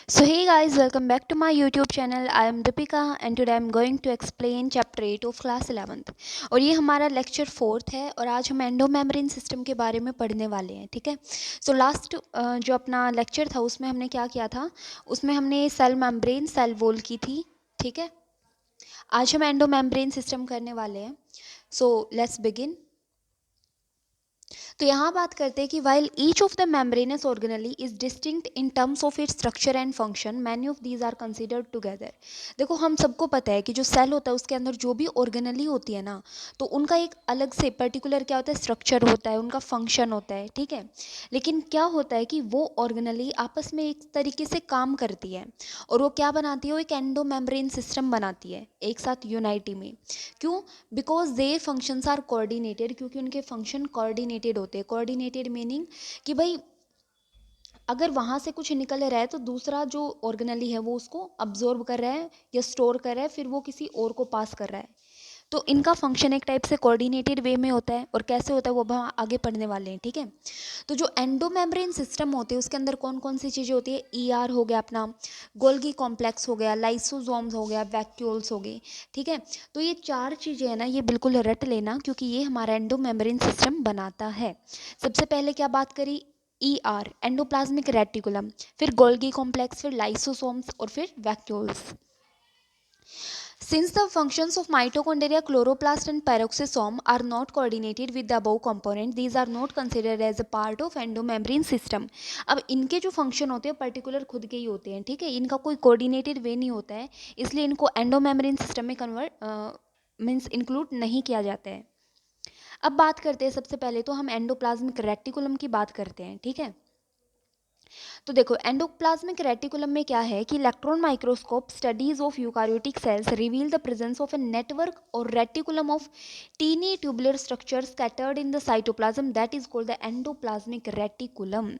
So hey guys, welcome back to my YouTube channel. I am Deepika and today I am going to explain chapter 8 of class 11th. और ये हमारा lecture 4th है और आज हम endomembrane system के बारे में पढ़ने वाले हैं, ठीक है। सो लास्ट जो अपना लेक्चर था उसमें हमने क्या किया था, उसमें हमने सेल मेम्ब्रेन सेल वॉल की थी, ठीक है। आज हम एंडोमेम्ब्रेन सिस्टम करने वाले हैं। So let's begin. तो यहाँ बात करते हैं कि while each of the membranous organelle is distinct in terms of its structure and function, many of these are considered together. देखो हम सबको पता है कि जो सेल होता है उसके अंदर जो भी ऑर्गेनली होती है ना, तो उनका एक अलग से पर्टिकुलर क्या होता है, स्ट्रक्चर होता है, उनका फंक्शन होता है, ठीक है। लेकिन क्या होता है कि वो ऑर्गेनली आपस में एक तरीके से काम करती है और वो क्या बनाती है, वो एक एंडो मेम्ब्रेन सिस्टम बनाती है एक साथ यूनाइटी में। क्यों? Because they functions are coordinated, क्योंकि उनके फंक्शन कोऑर्डिनेटेड होते हैं। कोऑर्डिनेटेड मीनिंग कि भाई अगर वहाँ से कुछ निकल रहा है तो दूसरा जो ऑर्गेनली है वो उसको अब्जॉर्ब कर रहा है या स्टोर कर रहा है, फिर वो किसी और को पास कर रहा है। तो इनका फंक्शन एक टाइप से कोऑर्डिनेटेड वे में होता है। और कैसे होता है वो हम आगे पढ़ने वाले हैं, ठीक है। तो जो एंडोमेम्ब्रेन सिस्टम होते हैं उसके अंदर कौन कौन सी चीज़ें होती है, ईआर हो गया अपना, गोल्गी कॉम्प्लेक्स हो गया, लाइसोसोम्स हो गया, वैक्यूल्स हो गए, ठीक है। तो ये चार चीज़ें हैं ना, ये बिल्कुल रट लेना क्योंकि ये हमारा एंडोमेम्ब्रेन सिस्टम बनाता है। सबसे पहले क्या बात करी, ईआर एंडोप्लाज्मिक रेटिकुलम, फिर गोल्गी कॉम्प्लेक्स, फिर लाइसोसोम्स और फिर vacuoles. Since the functions of mitochondria, chloroplast and peroxisome are not coordinated with the above component, these are not considered as a part of endomembrane system. अब इनके जो function होते हैं particular खुद के ही होते हैं, ठीक है। इनका कोई कोऑर्डिनेटेड वे नहीं होता है, इसलिए इनको एंडोमेम्ब्रेन सिस्टम में कन्वर्ट मीन्स इंक्लूड नहीं किया जाता है। अब बात करते हैं, सबसे पहले तो हम एंडोप्लाज्मिक रेटिकुलम की बात करते हैं, ठीक है। तो देखो एंडोप्लाज्मिक रेटिकुलम में क्या है कि electron microscope studies of eukaryotic cells reveal the presence of a network और reticulum of tiny tubular structure scattered in the cytoplasm, that is called the endoplasmic reticulum.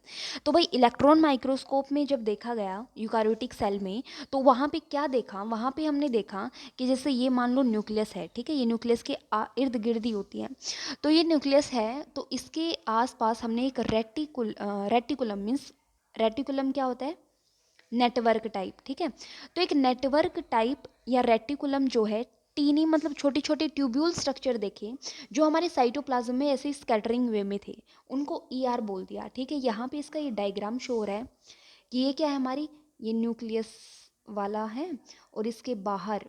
तो भाई इलेक्ट्रॉन माइक्रोस्कोप में जब देखा गया यूकारियोटिक सेल में, तो वहाँ पे क्या देखा, वहाँ पे हमने देखा कि जैसे ये मान लो न्यूक्लियस है, ठीक है। ये न्यूक्लियस के इर्द गिर्द ही होती है। तो ये न्यूक्लियस है, तो इसके आसपास हमने एक रेटिकुलम मीन्स, रेटिकुलम क्या होता है, नेटवर्क टाइप, ठीक है। तो एक नेटवर्क टाइप या रेटिकुलम जो है, टीनी मतलब छोटी छोटी ट्यूब्यूल स्ट्रक्चर देखे जो हमारे साइटोप्लाज्म में ऐसे स्कैटरिंग वे में थे, उनको ईआर बोल दिया, ठीक है। यहाँ पे इसका ये डायग्राम शो हो रहा है कि ये क्या है हमारी, ये न्यूक्लियस वाला है और इसके बाहर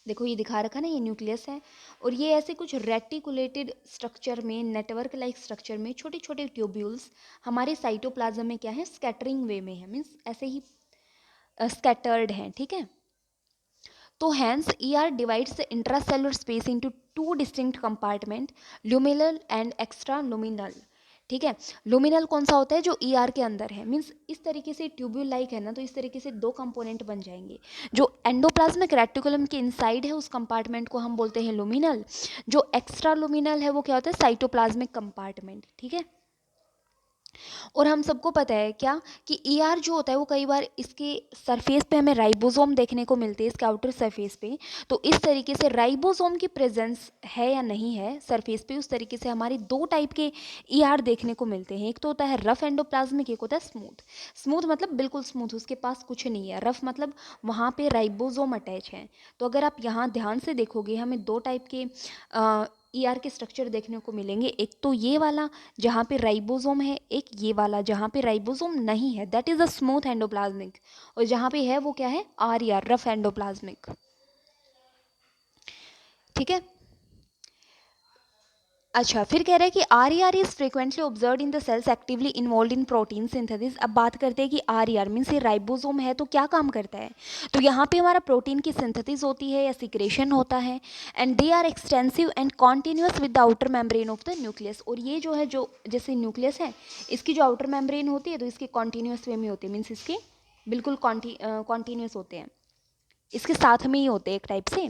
देखो ये दिखा रखा ना, ये न्यूक्लियस है और ये ऐसे कुछ रेटिकुलेटेड स्ट्रक्चर में, नेटवर्क लाइक स्ट्रक्चर में छोटे छोटे ट्यूब्यूल्स हमारे साइटोप्लाज्म में क्या है, स्कैटरिंग वे में है, मीन्स ऐसे ही स्कैटर्ड हैं, ठीक है। तो hence ER divides the intracellular space into two distinct compartment, luminal and extra luminal, ठीक है। लुमिनल कौन सा होता है, जो ईआर के अंदर है, मीन्स इस तरीके से ट्यूब्यूल लाइक है ना, तो इस तरीके से दो कंपोनेंट बन जाएंगे। जो एंडोप्लाज्मिक रेटिकुलम के इनसाइड है उस कंपार्टमेंट को हम बोलते हैं लुमिनल, जो एक्स्ट्रा लुमिनल है वो क्या होता है, साइटोप्लाज्मिक कंपार्टमेंट, ठीक है। और हम सबको पता है क्या कि ईआर जो होता है वो कई बार इसके सरफेस पे हमें राइबोसोम देखने को मिलते हैं, इसके आउटर सरफेस पे। तो इस तरीके से राइबोसोम की प्रेजेंस है या नहीं है सरफेस पे, उस तरीके से हमारी दो टाइप के ईआर देखने को मिलते हैं। एक तो होता है रफ एंडोप्लाज्मिक, एक होता है स्मूथ। स्मूथ मतलब बिल्कुल स्मूथ, उसके पास कुछ नहीं है। रफ मतलब वहाँ पे राइबोसोम अटैच है। तो अगर आप यहाँ ध्यान से देखोगे हमें दो टाइप के ईआर के स्ट्रक्चर देखने को मिलेंगे। एक तो ये वाला जहाँ पे राइबोसोम है, एक ये वाला जहाँ पे राइबोसोम नहीं है, that is a smooth endoplasmic. और जहाँ पे है वो क्या है, आर या रफ एंडोप्लाज्मिक, ठीक है। अच्छा फिर कह रहा है कि R E R is frequently observe in the cells actively involve in protein synthesis. अब बात करते हैं कि आर ई आर मीन्स ये राइबोसोम है तो क्या काम करता है। तो यहाँ पे हमारा प्रोटीन की सिंथेसिस होती है या सिक्रेशन होता है, and they are extensive and continuous with the outer membrane of the nucleus. और ये जो है, जो जैसे न्यूक्लियस है, इसकी जो आउटर मेम्ब्रेन होती है तो इसके कॉन्टिन्यूस वे में होती है, मीन्स इसके बिल्कुल कॉन्टिन्यूस होते हैं, इसके साथ में ही होते हैं एक टाइप से।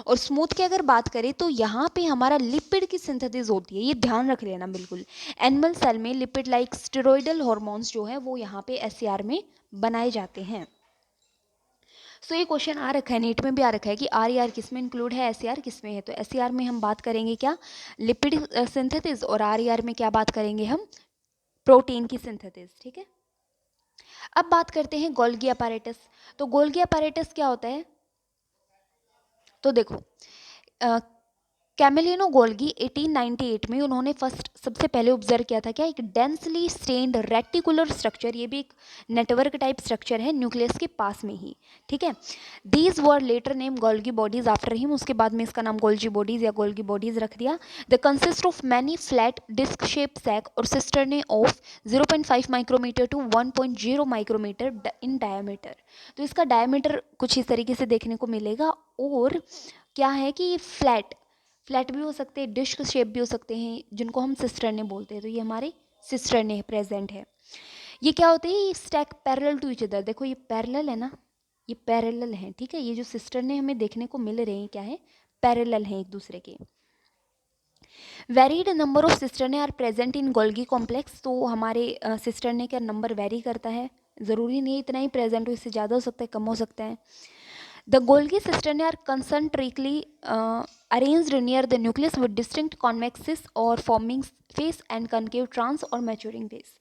और स्मूथ की अगर बात करें तो यहाँ पे हमारा लिपिड की सिंथेसिस होती है, ये ध्यान रख लेना बिल्कुल। एनिमल सेल में लिपिड लाइक स्टेरॉइडल हार्मोन्स जो है वो यहाँ पे एससीआर में बनाए जाते हैं। सो ये क्वेश्चन आ रखा है, नीट में भी आ रखा है कि आर ई आर किस में इंक्लूड है, एस सी आर किस में है। तो एस सी आर में हम बात करेंगे क्या, लिपिड सिंथेसिस, और आर ई आर में क्या बात करेंगे हम, प्रोटीन की सिंथेसिस, ठीक है। अब बात करते हैं गोल्गी अपैरेटस। तो गोल्गी अपैरेटस क्या होता है? तो देखो, कैमिलिनो गोल्गी 1898 में उन्होंने फर्स्ट सबसे पहले ऑब्जर्व किया था क्या, एक डेंसली स्टेन्ड रेटिकुलर स्ट्रक्चर, ये भी एक नेटवर्क टाइप स्ट्रक्चर है न्यूक्लियस के पास में ही, ठीक है। These were later name Golgi bodies after him, उसके बाद में इसका नाम गोल्जी बॉडीज या गोल्गी बॉडीज रख दिया। The consist of many flat disc shape sac और cisternae of 0.5 micrometre to 1.0 micrometre in diameter. तो इसका डायमीटर कुछ इस तरीके से देखने को मिलेगा, और क्या है कि ये फ्लैट फ्लैट भी हो सकते हैं, डिस्क शेप भी हो सकते हैं, जिनको हम सिस्टर्ने बोलते हैं। तो ये हमारे सिस्टर्ने प्रेजेंट है। ये क्या होते हैं? ये stack parallel to each other. देखो ये पैरेलल है ना, ये पैरेलल है, ठीक है। ये जो सिस्टर्ने हमें देखने को मिल रहे हैं क्या है? पैरेलल हैं एक दूसरे के। Varied number of cisternae are present in Golgi complex. तो हमारे सिस्टर्ने का नंबर वेरी करता है, ज़रूरी नहीं इतना ही प्रेजेंट हो, इससे ज़्यादा हो सकता है, कम हो सकता है। The Golgi cisternae are concentrically arranged near the nucleus with distinct convex or forming face and concave trans और maturing face।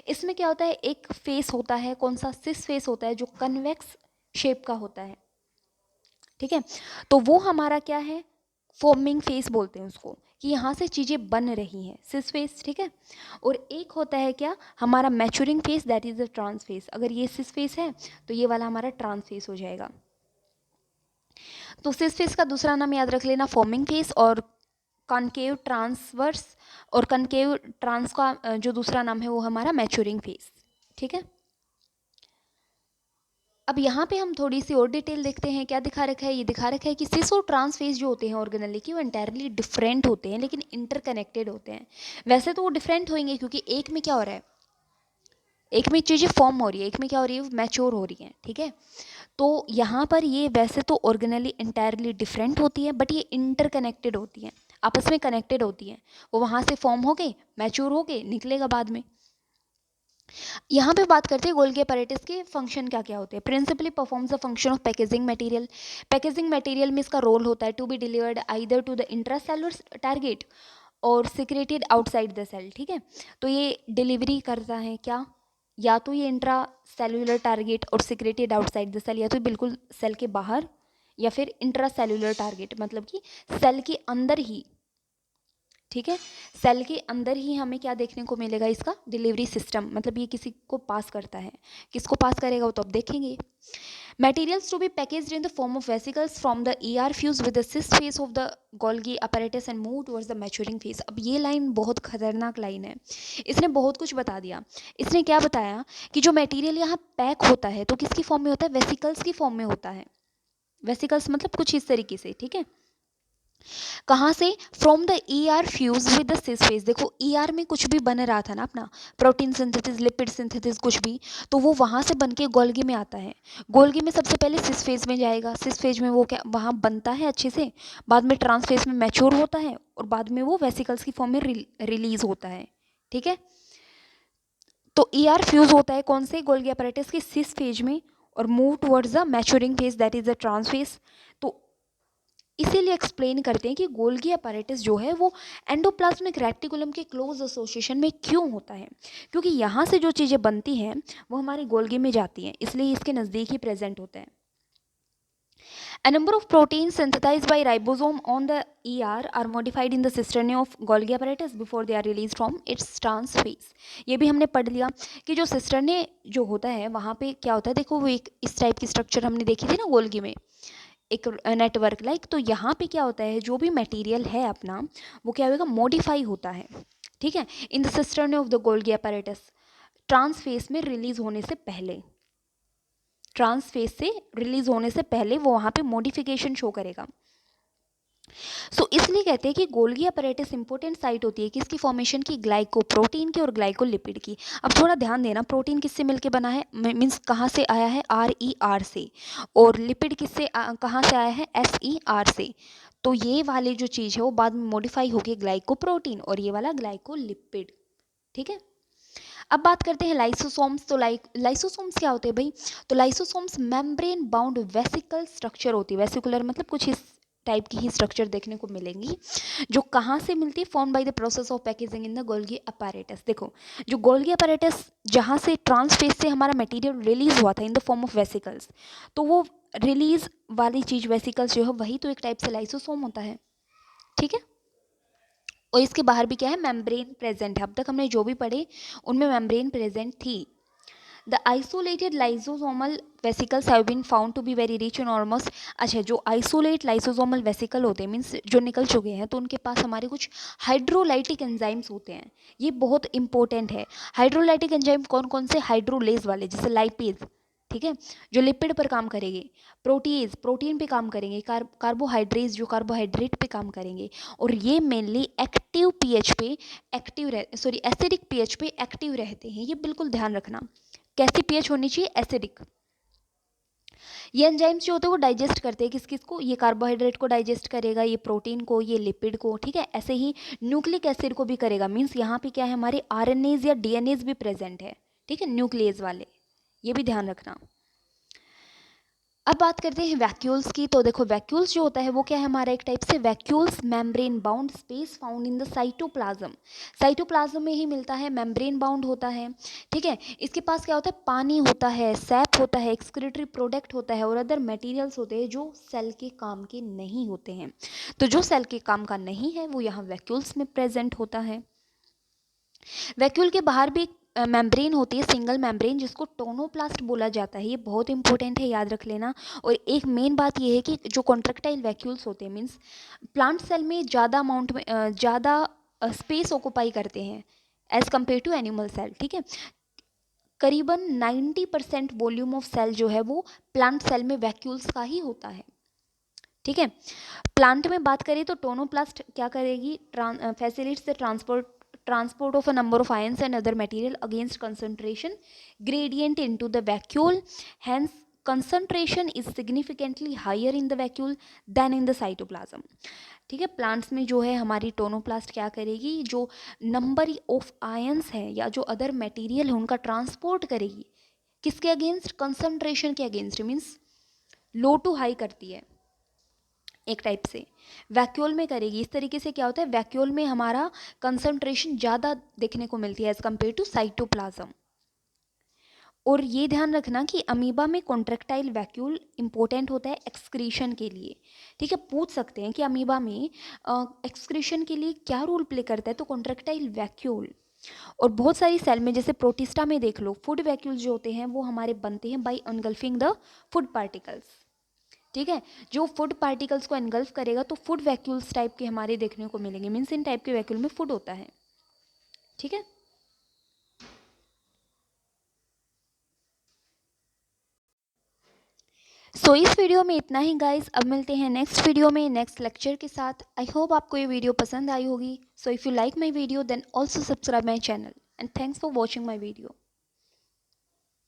इसमें क्या होता है? एक फेस होता है, कौन सा? सिस फेस होता है, जो कन्वेक्स शेप का होता है, ठीक है। तो वो हमारा क्या है? फॉर्मिंग फेस बोलते हैं उसको, कि यहाँ से चीज़ें बन रही हैं, सिस फेस, ठीक है। और एक होता है क्या? हमारा maturing face, that is the trans face. अगर ये सिस फेस है तो ये वाला हमारा ट्रांस फेस हो जाएगा। तो सिस फेस का दूसरा नाम याद रख लेना, फॉर्मिंग फेस, और कॉनकेव ट्रांसवर्स, और कॉनकेव ट्रांस का जो दूसरा नाम है वो हमारा मैच्योरिंग फेस, ठीक है। अब यहाँ पे हम थोड़ी सी और डिटेल देखते हैं। क्या दिखा रखा है? ये दिखा रखा है कि सिस और ट्रांस फेस जो होते हैं ऑर्गेनली की, वो इंटायरली डिफरेंट होते हैं, लेकिन इंटरकनेक्टेड होते हैं। वैसे तो वो डिफरेंट होंगे, क्योंकि एक में क्या हो रहा है? एक में चीज़ें फॉर्म हो रही है, एक में क्या हो रही है? मैच्योर हो रही हैं, ठीक है। तो यहाँ पर ये वैसे तो ऑर्गेनली इंटायरली डिफरेंट होती है, बट ये इंटरकनेक्टेड होती हैं, आपस में कनेक्टेड होती हैं। वो वहाँ से फॉर्म हो गए, मैच्योर हो गए, निकलेगा बाद में। यहाँ पे बात करते हैं गोल्गी अपैरेटस के फंक्शन क्या क्या होते हैं। Principally performs the function of packaging material. Packaging material में इसका रोल होता है to be delivered either to the intracellular target और सिक्रेटेड आउटसाइड द सेल, ठीक है। तो ये डिलीवरी करता है क्या? या तो ये इंट्रा सेलुलर टारगेट और सिक्रेटेड आउटसाइड द सेल, या तो बिल्कुल सेल के बाहर, या फिर इंट्रा सेलुलर टारगेट, मतलब कि सेल के अंदर ही, ठीक है। सेल के अंदर ही हमें क्या देखने को मिलेगा? इसका डिलीवरी सिस्टम, मतलब ये किसी को पास करता है। किसको पास करेगा वो तो अब देखेंगे। Materials to be packaged in the form of vesicles from the ER fuse with the cis phase of the Golgi apparatus and move towards the maturing phase। अब ये लाइन बहुत खतरनाक लाइन है, इसने बहुत कुछ बता दिया। इसने क्या बताया कि जो मटेरियल यहाँ पैक होता है तो किसकी फॉर्म में होता है? वेसिकल्स की फॉर्म में होता है। वेसिकल्स मतलब कुछ इस तरीके से, ठीक है। कहाँ से? From the ER fuse with the cis phase. देखो ER में कुछ भी बन रहा था ना अपना, प्रोटीन सिंथेसिस, लिपिड सिंथेसिस, कुछ भी, तो वो वहाँ से बन के गोल्गी में आता है। गोल्गी में सबसे पहले सिस फेज में जाएगा, सिस फेज में वो क्या वहाँ बनता है अच्छे से, बाद में ट्रांस फेज में मैच्योर होता है, और बाद में वो वेसिकल्स की फॉर्म में रिलीज होता है, ठीक है। तो ER फ्यूज होता है कौन से? गोल्गी अपैरेटस के सिस फेज में, और move towards the maturing phase, that is the trans phase. तो इसीलिए एक्सप्लेन करते हैं कि गोल्गी अपैरेटस जो है वो एंडोप्लाज्मिक रेटिकुलम के क्लोज एसोसिएशन में क्यों होता है, क्योंकि यहाँ से जो चीज़ें बनती हैं वो हमारी गोल्गी में जाती हैं, इसलिए इसके नज़दीक ही प्रेजेंट होता है। A number of proteins synthesized by ribosome on the ER are modified in the cisternae of Golgi apparatus before they are released from its trans phase। ये भी हमने पढ़ लिया कि जो सिस्टरने जो होता है वहाँ पे क्या होता है। देखो वो एक इस टाइप की स्ट्रक्चर हमने देखी थी ना गोल्गी में, एक नेटवर्क लाइक। तो यहाँ पे क्या होता है, जो भी मटेरियल है अपना वो क्या होगा? मॉडिफाई होता है, ठीक है, in the cisternae of the Golgi apparatus, trans face में रिलीज होने से पहले, ट्रांस फेस से रिलीज होने से पहले वो वहाँ पे मॉडिफिकेशन शो करेगा। सो इसलिए कहते हैं कि गोल्गी अपैरेटस इंपॉर्टेंट साइट होती है किसकी फॉर्मेशन की? ग्लाइकोप्रोटीन की और ग्लाइकोलिपिड की। अब थोड़ा ध्यान देना, प्रोटीन किससे मिलके बना है? मीन्स कहाँ से आया है? RER से। और लिपिड किससे कहाँ से आया है? SER से। तो ये वाली जो चीज़ है वो बाद में मॉडिफाई होगी ग्लाइकोप्रोटीन, और ये वाला ग्लाइकोलिपिड, ठीक है। अब बात करते हैं लाइसोसोम्स। तो लाइसोसोम्स क्या होते हैं भाई? तो lysosomes membrane bound vesicle structure होती है। वेसिकुलर मतलब कुछ इस टाइप की ही स्ट्रक्चर देखने को मिलेंगी, जो कहाँ से मिलती है, form by the process of packaging in the Golgi apparatus. देखो जो गोल्गी अपैरेटस जहाँ से ट्रांसफेस से हमारा मटेरियल रिलीज हुआ था in the form of vesicles, तो वो रिलीज वाली चीज वेसिकल्स जो है वही तो एक टाइप से लाइसोसोम होता है, ठीक है। और इसके बाहर भी क्या है, मेम्ब्रेन प्रेजेंट है। अब तक हमने जो भी पढ़े उनमें मेम्ब्रेन प्रेजेंट थी। The isolated lysosomal vesicles have been found to be very rich in almost, अच्छा जो आइसोलेट लाइसोसोमल वेसिकल होते हैं मीन्स जो निकल चुके हैं, तो उनके पास हमारे कुछ हाइड्रोलाइटिक एंजाइम्स होते हैं। ये बहुत इंपॉर्टेंट है। हाइड्रोलाइटिक एंजाइम कौन कौन से, हाइड्रोलेज वाले, जैसे लाइपेज, ठीक है, जो लिपिड पर काम करेंगे, प्रोटीज प्रोटीन पे काम करेंगे, कार्बोहाइड्रेज जो कार्बोहाइड्रेट पे काम करेंगे, और ये मेनली एक्टिव पीएच पे एसिडिक पीएच पे एक्टिव रहते हैं। ये बिल्कुल ध्यान रखना। कैसी पीएच होनी चाहिए, एसिडिक। ये एंजाइम्स जो होते हैं वो डाइजेस्ट करते हैं किस किस को, ये कार्बोहाइड्रेट को डाइजेस्ट करेगा, ये प्रोटीन को, ये लिपिड को, ठीक है। ऐसे ही न्यूक्लिक एसिड को भी करेगा, मीन्स यहाँ पे क्या है, हमारे आरएनएज या डीएनएज भी प्रेजेंट है, ठीक है, न्यूक्लियस वाले, ये भी ध्यान रखना। अब बात करते हैं वैक्यूल्स की। तो देखो वैक्यूल्स जो होता है वो क्या है, हमारा एक टाइप से vacuoles membrane bound space found in the cytoplasm. Cytoplasm में ही मिलता है, मेम्ब्रेन बाउंड होता है, ठीक है। इसके पास क्या होता है, पानी होता है, सैप होता है, एक्सक्रीटरी प्रोडक्ट होता है, और अदर मटेरियल्स होते हैं जो सेल के काम के नहीं होते हैं। तो जो सेल के काम का नहीं है वो यहाँ वैक्यूल्स में प्रेजेंट होता है। वैक्यूल के बाहर भी मेम्ब्रेन होती है, सिंगल मेम्ब्रेन, जिसको टोनोप्लास्ट बोला जाता है। ये बहुत इंपॉर्टेंट है, याद रख लेना। और एक मेन बात ये है कि जो कॉन्ट्रेक्टाइल वैक्यूल्स होते हैं मीन्स प्लांट सेल में ज़्यादा अमाउंट में ज़्यादा स्पेस ऑक्यूपाई करते हैं as compared to animal cell, ठीक है। करीबन 90% वॉल्यूम ऑफ सेल जो है वो प्लांट सेल में वैक्यूल्स का ही होता है, ठीक है। प्लांट में बात करें तो टोनोप्लास्ट क्या करेगी, facilitates the transport of a number of ions and other material against concentration gradient into the vacuole. Hence concentration is significantly higher in the vacuole than in the cytoplasm, ठीक है। Plants में जो है हमारी tonoplast क्या करेगी, जो number of ions है या जो अदर मटेरियल है उनका ट्रांसपोर्ट करेगी, किसके अगेंस्ट, कंसंट्रेशन के against, means low to high करती है एक टाइप से। वैक्यूल में करेगी, इस तरीके से क्या होता है, वैक्यूल में हमारा कंसंट्रेशन ज़्यादा देखने को मिलती है एज कम्पेयर टू साइटोप्लाज्म। और ये ध्यान रखना कि अमीबा में कॉन्ट्रेक्टाइल वैक्यूल इंपॉर्टेंट होता है एक्सक्रीशन के लिए, ठीक है। पूछ सकते हैं कि अमीबा में एक्सक्रीशन के लिए क्या रोल प्ले करता है, तो कॉन्ट्रेक्टाइल वैक्यूल। और बहुत सारी सेल में जैसे प्रोटिस्टा में देख लो, फूड वैक्यूल जो होते हैं वो हमारे बनते हैं by engulfing the food particles, ठीक है। जो फूड पार्टिकल्स को एनगल्फ करेगा तो फूड वैक्यूल्स टाइप के हमारे देखने को मिलेंगे, मीन्स इन टाइप के वैक्यूल में फूड होता है, ठीक है। सो इस वीडियो में इतना ही गाइस। अब मिलते हैं नेक्स्ट वीडियो में नेक्स्ट लेक्चर के साथ। आई होप आपको ये वीडियो पसंद आई होगी। So if you like my video then also subscribe my channel and thanks for watching my video.